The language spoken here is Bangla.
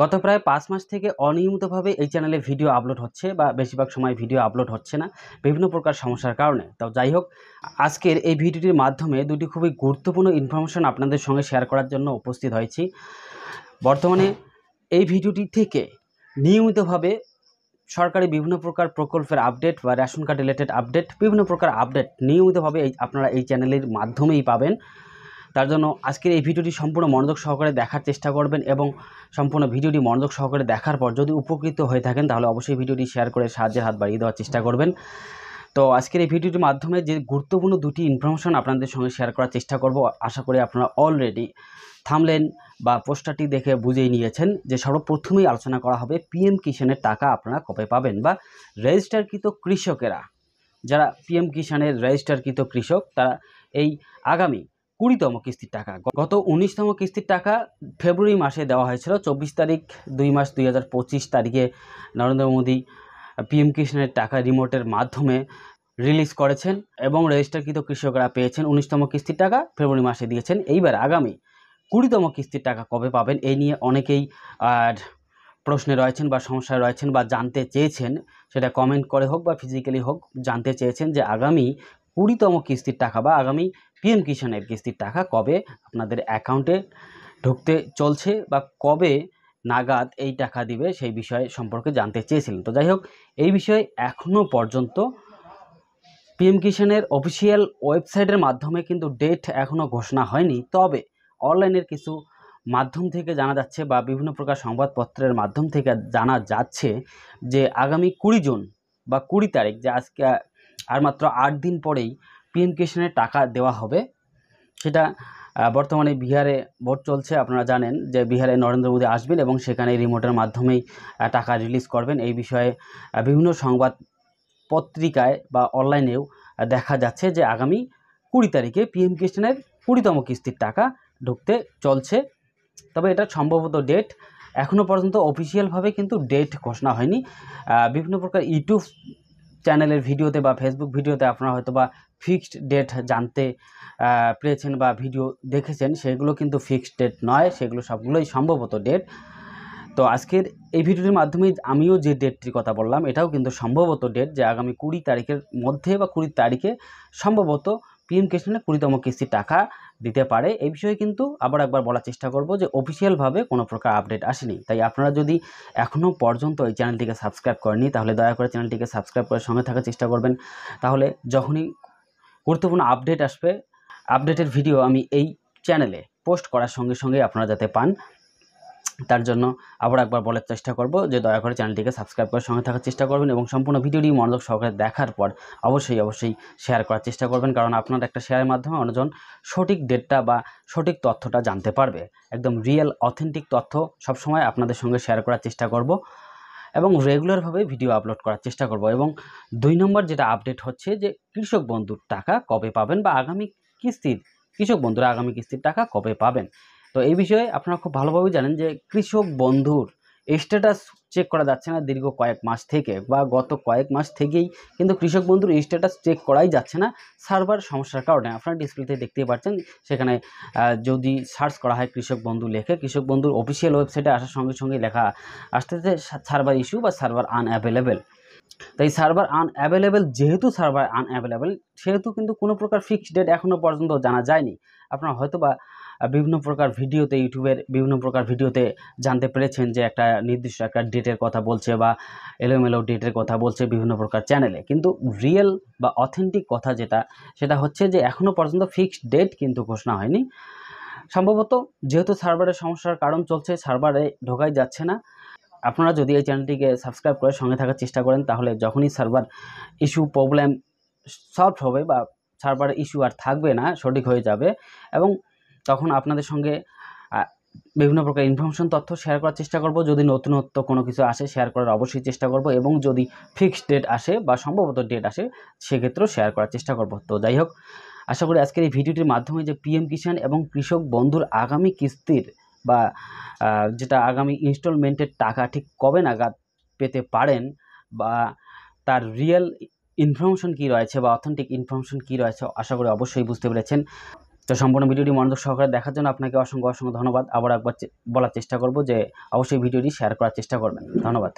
গত প্রায় ৫ মাস থেকে অনিয়মিতভাবে এই চ্যানেলে ভিডিও আপলোড হচ্ছে বা বেশিরভাগ সময় ভিডিও আপলোড হচ্ছে না বিভিন্ন প্রকার সমস্যার কারণে। তো যাই হোক, আজকের এই ভিডিওটির মাধ্যমে দুটি খুবই গুরুত্বপূর্ণ ইনফরমেশন আপনাদের সঙ্গে শেয়ার করার জন্য উপস্থিত হয়েছি। বর্তমানে এই ভিডিওটি থেকে নিয়মিতভাবে সরকারি বিভিন্ন প্রকার প্রকল্পের আপডেট বা রেশন কার্ড রিলেটেড আপডেট, বিভিন্ন প্রকার আপডেট নিয়মিতভাবে আপনারা এই চ্যানেলের মাধ্যমেই পাবেন। তার জন্য আজকের এই ভিডিওটি সম্পূর্ণ মনোযোগ সহকারে দেখার চেষ্টা করবেন এবং সম্পূর্ণ ভিডিওটি মনোযোগ সহকারে দেখার পর যদি উপকৃত হয়ে থাকেন তাহলে অবশ্যই ভিডিওটি শেয়ার করে সাহায্যের হাত বাড়িয়ে দেওয়ার চেষ্টা করবেন। তো আজকের এই ভিডিওটির মাধ্যমে যে গুরুত্বপূর্ণ দুটি ইনফরমেশন আপনাদের সঙ্গে শেয়ার করার চেষ্টা করব। আশা করি আপনারা অলরেডি থাম্বনেল বা পোস্টারটি দেখে বুঝেই নিয়েছেন যে সর্বপ্রথমেই আলোচনা করা হবে পিএম কিষাণের টাকা আপনারা কবে পাবেন, বা রেজিস্টারকৃত কৃষকেরা যারা পিএম কিষাণের রেজিস্টারকৃত কৃষক তারা এই আগামী 20তম কিস্তির টাকা, গত 19তম কিস্তির টাকা ফেব্রুয়ারি মাসে দেওয়া হয়েছিল। 24 তারিখ 2 মাস 2025 তারিখে নরেন্দ্র মোদী পিএম কিষাণের টাকা রিমোটের মাধ্যমে রিলিজ করেছেন এবং রেজিস্টারকৃত কৃষকরা পেয়েছেন 19তম কিস্তির টাকা ফেব্রুয়ারি মাসে দিয়েছেন। এইবার আগামী 20তম কিস্তির টাকা কবে পাবেন এই নিয়ে অনেকেই প্রশ্নে রয়েছেন বা সমস্যায় রয়েছেন বা জানতে চেয়েছেন, সেটা কমেন্ট করে হোক বা ফিজিক্যালি হোক জানতে চেয়েছেন যে আগামী 20তম কিস্তির টাকা বা আগামী পিএম কিষাণের কিস্তির টাকা কবে আপনাদের অ্যাকাউন্টে ঢুকতে চলছে বা কবে নাগাদ এই টাকা দিবে সেই বিষয়ে সম্পর্কে জানতে চেয়েছিলেন। তো যাই হোক, এই বিষয়ে এখনও পর্যন্ত পিএম কিষাণের অফিসিয়াল ওয়েবসাইটের মাধ্যমে কিন্তু ডেট এখনও ঘোষণা হয়নি। তবে অনলাইনের কিছু মাধ্যম থেকে জানা যাচ্ছে বা বিভিন্ন প্রকার সংবাদপত্রের মাধ্যম থেকে জানা যাচ্ছে যে আগামী 20 জুন বা 20 তারিখ, যে আজকে আর মাত্র 8 দিন পরেই পিএম কিষাণের টাকা দেওয়া হবে। সেটা বর্তমানে বিহারে ভোট চলছে, আপনারা জানেন যে বিহারে নরেন্দ্র মোদী আসবেন এবং সেখানে রিমোটের মাধ্যমেই টাকা রিলিজ করবেন। এই বিষয়ে বিভিন্ন সংবাদ পত্রিকায় বা অনলাইনেও দেখা যাচ্ছে যে আগামী 20 তারিখে পিএম কিষাণের 20তম কিস্তির টাকা ঢুকতে চলছে। তবে এটা সম্ভবত ডেট এখনও পর্যন্ত অফিসিয়ালভাবে কিন্তু ডেট ঘোষণা হয়নি। বিভিন্ন প্রকার ইউটিউব চ্যানেলের ভিডিওতে বা ফেসবুক ভিডিওতে আপনারা হয়তো বা ফিক্সড ডেট জানতে পেরেছেন বা ভিডিও দেখেছেন, সেগুলো কিন্তু ফিক্সড ডেট নয়, সেগুলো সবগুলোই সম্ভবত ডেট। তো আজকের এই ভিডিওটির মাধ্যমে আমিও যে ডেটটির কথা বললাম এটাও কিন্তু সম্ভবত ডেট, যে আগামী 20 তারিখের মধ্যে বা 20 তারিখে সম্ভবত পিএম কিষাণের 20তম কিস্তির টাকা দিতে পারে। এই বিষয়ে কিন্তু আবার একবার বলার চেষ্টা করব যে অফিসিয়ালভাবে কোনো প্রকার আপডেট আসেনি। তাই আপনারা যদি এখনও পর্যন্ত এই চ্যানেলটিকে সাবস্ক্রাইব করেননি তাহলে দয়া করে চ্যানেলটিকে সাবস্ক্রাইব করে সঙ্গে থাকার চেষ্টা করবেন। তাহলে যখনই গুরুত্বপূর্ণ আপডেট আসবে, আপডেটের ভিডিও আমি এই চ্যানেলে পোস্ট করার সঙ্গে সঙ্গে আপনারা যাতে পান, তার জন্য আবার একবার বলার চেষ্টা করব যে দয়া করে চ্যানেলটিকে সাবস্ক্রাইব করে সঙ্গে থাকার চেষ্টা করবেন এবং সম্পূর্ণ ভিডিওটি মনোযোগ সহকারে দেখার পর অবশ্যই শেয়ার করার চেষ্টা করবেন, কারণ আপনার একটা শেয়ারের মাধ্যমে অন্যজন সঠিক ডেটটা বা সঠিক তথ্যটা জানতে পারবে। একদম রিয়েল অথেন্টিক তথ্য সবসময় আপনাদের সঙ্গে শেয়ার করার চেষ্টা করব এবং রেগুলারভাবে ভিডিও আপলোড করার চেষ্টা করব। এবং 2 নম্বর যেটা আপডেট হচ্ছে যে কৃষক বন্ধুর টাকা কবে পাবেন বা আগামী কিস্তির কৃষক বন্ধুরা আগামী কিস্তির টাকা কবে পাবেন। তো এই বিষয়ে আপনারা খুব ভালোভাবে জানেন যে কৃষক বন্ধুর স্ট্যাটাস চেক করা যাচ্ছে না দীর্ঘ কয়েক মাস থেকে, বা গত কয়েক মাস থেকেই কিন্তু কৃষক বন্ধুর স্ট্যাটাস চেক করাই যাচ্ছে না সার্ভার সমস্যার কারণে। আপনারা ডিসপ্লেতে দেখতেই পাচ্ছেন, সেখানে যদি সার্চ করা হয় কৃষক বন্ধু লেখে, কৃষক বন্ধুর অফিসিয়াল ওয়েবসাইটে আসার সঙ্গে সঙ্গে লেখা আসতেছে সার্ভার ইস্যু বা সার্ভার আনঅ্যাভেলেবেল। তাই সার্ভার আনঅ্যাভেলেবেল, যেহেতু সার্ভার আনঅ্যাভেলেবেল সেহেতু কিন্তু কোনো প্রকার ফিক্সড ডেট এখনও পর্যন্ত জানা যায়নি। আপনারা হয়তো বা বিভিন্ন প্রকার ভিডিওতে, ইউটিউবের বিভিন্ন প্রকার ভিডিওতে জানতে পেরেছেন যে একটা নির্দিষ্ট একটা ডেটের কথা বলছে বা এলোমেলো ডেটের কথা বলছে বিভিন্ন প্রকার চ্যানেলে, কিন্তু রিয়েল বা অথেন্টিক কথা যেটা সেটা হচ্ছে যে এখনও পর্যন্ত ফিক্সড ডেট কিন্তু ঘোষণা হয়নি। সম্ভবত যেহেতু সার্ভারের সমস্যার কারণ চলছে, সার্ভারে ঢোকাই যাচ্ছে না। আপনারা যদি এই চ্যানেলটিকে সাবস্ক্রাইব করে সঙ্গে থাকার চেষ্টা করেন তাহলে যখনই সার্ভার ইস্যু প্রবলেম সলভ হবে বা সার্ভার ইস্যু আর থাকবে না, সঠিক হয়ে যাবে, এবং তখন আপনাদের সঙ্গে বিভিন্ন প্রকার ইনফরমেশন তথ্য শেয়ার করার চেষ্টা করব। যদি নতুনত্ব কোনো কিছু আসে শেয়ার করার অবশ্যই চেষ্টা করব, এবং যদি ফিক্সড ডেট আসে বা সম্ভবত ডেট আসে সেক্ষেত্রেও শেয়ার করার চেষ্টা করব। তো যাই হোক, আশা করি আজকের এই ভিডিওটির মাধ্যমে যে পিএম কিষাণ এবং কৃষক বন্ধুর আগামী কিস্তির বা যেটা আগামী ইনস্টলমেন্টের টাকা ঠিক কবে নাগাদ পেতে পারেন বা তার রিয়েল ইনফরমেশন কী রয়েছে বা অথেন্টিক ইনফরমেশন কী রয়েছে, আশা করি অবশ্যই বুঝতে পেরেছেন। তো সম্পূর্ণ ভিডিওটি মনোযোগ সহকারে দেখার জন্য আপনাকে অসংখ্য ধন্যবাদ। আবার একবার বলার চেষ্টা করব যে অবশ্যই ভিডিওটি শেয়ার করার চেষ্টা করবেন। ধন্যবাদ।